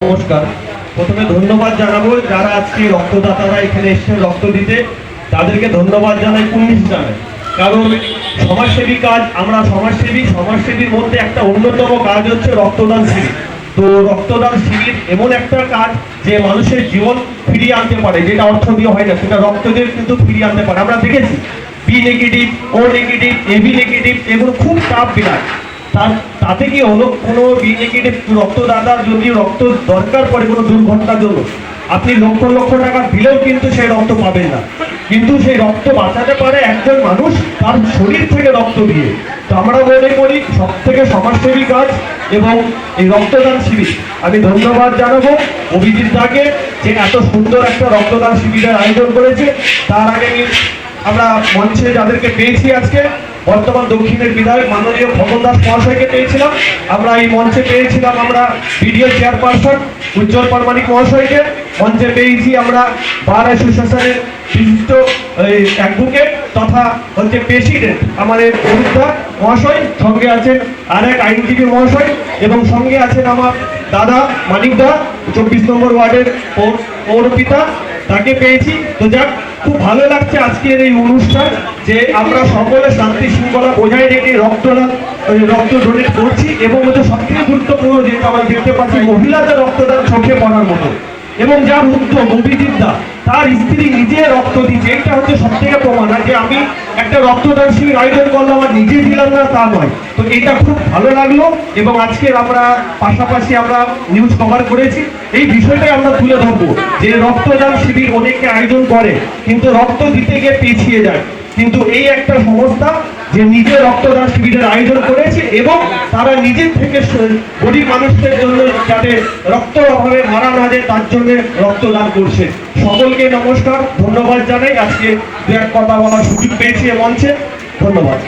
নমস্কার। প্রথমে ধন্যবাদ জানাবো যারা আজকে রক্তদাতারা এখানে এসে রক্ত দিতে, তাদেরকে ধন্যবাদ জানাই, কুর্নিশ জানাই। কারণ সমাজসেবী কাজ, আমরা সমাজসেবীর মধ্যে একটা অন্যতম কাজ হচ্ছে রক্তদান শিবির। তো রক্তদান শিবির এমন একটা কাজ যে মানুষের জীবন ফিরিয়ে আনতে পারে, যেটা অর্থ দিয়ে হয় না, সেটা রক্ত দিয়ে কিন্তু ফিরিয়ে আনতে পারে। আমরা দেখেছি বি নেগেটিভ, ও নেগেটিভ, এবি নেগেটিভ, এগুলো খুব চাপ বিরাট। তাতে কি হলো, কোনো বি নেগেটিভ রক্তদাতার যদি রক্ত দরকার পড়ে কোনো দুর্ঘটনার জন্য, আপনি লক্ষ লক্ষ টাকা দিলেও কিন্তু সেই রক্ত পাবেন না। কিন্তু সেই রক্ত বাঁচাতে পারে একজন মানুষ তার শরীর থেকে রক্ত দিয়ে। তো আমরা মনে করি সব থেকে সমাজসেবী কাজ এবং এই রক্তদান শিবির। আমি ধন্যবাদ জানাবো অভিজিৎ দাকে যে এত সুন্দর একটা রক্তদান শিবিরের আয়োজন করেছে। তার আগে আমরা মঞ্চে যাদেরকে পেয়েছি আজকে, বর্তমান দক্ষিণের বিধায়ক মাননীয় খগন দাস মহাশয়কে পেয়েছিলাম, আমরা এই মঞ্চে পেয়েছিলাম আমরা বিডিও চেয়ারপারসন উজ্জ্বল পারমানিক মহাশয়কে, মঞ্চে পেয়েছি আমরা বার অ্যাসোসিয়েশনের বিশিষ্ট অ্যাডভোকেট তথা হচ্ছে প্রেসিডেন্ট আমাদের অরুদ্ধা মহাশয়, সঙ্গে আছেন আরেক আইনজীবী মহাশয়, এবং সঙ্গে আছেন আমার দাদা মানিক দা 24 নম্বর ওয়ার্ডের পৌরপিতা, তাকে পেয়েছি। তো যাক, খুব ভালো লাগছে আজকের এই অনুষ্ঠান, যে আমরা সকলে শান্তি শৃঙ্খলা বজায় রেখে রক্ত ডোনেট করছি। এবং হচ্ছে সবথেকে গুরুত্বপূর্ণ যেটা আমরা দেখতে পাচ্ছি, মহিলাদের রক্তদান চোখে পড়ার মতো, এবং যার উদ্যোগ অভিজিৎ দা, তার স্ত্রী নিজে রক্ত দিচ্ছে। এটা হচ্ছে সব থেকে প্রমাণ যে আমি একটা রক্তদান শিবির আয়োজন করলাম আর নিজে দিলাম না তা নয়। তো এটা খুব ভালো লাগলো, এবং আজকের আমরা পাশাপাশি আমরা নিউজ কভার করেছি, এই বিষয়টাই আমরা তুলে ধরবো যে রক্তদান শিবির অনেকে আয়োজন করে কিন্তু রক্ত দিতে গিয়ে পিছিয়ে যায়। কিন্তু এই একটা সংস্থা যে নিজে রক্তদান শিবিরের আয়োজন করেছে, এবং তারা নিজের থেকে গরিব মানুষদের জন্য যাতে রক্ত অভাবে মারা না যায় তার জন্য রক্তদান করছে। সকলকে নমস্কার, ধন্যবাদ জানাই। আজকে দু এক কথা বলার সুযোগ পেয়েছি মঞ্চে, ধন্যবাদ।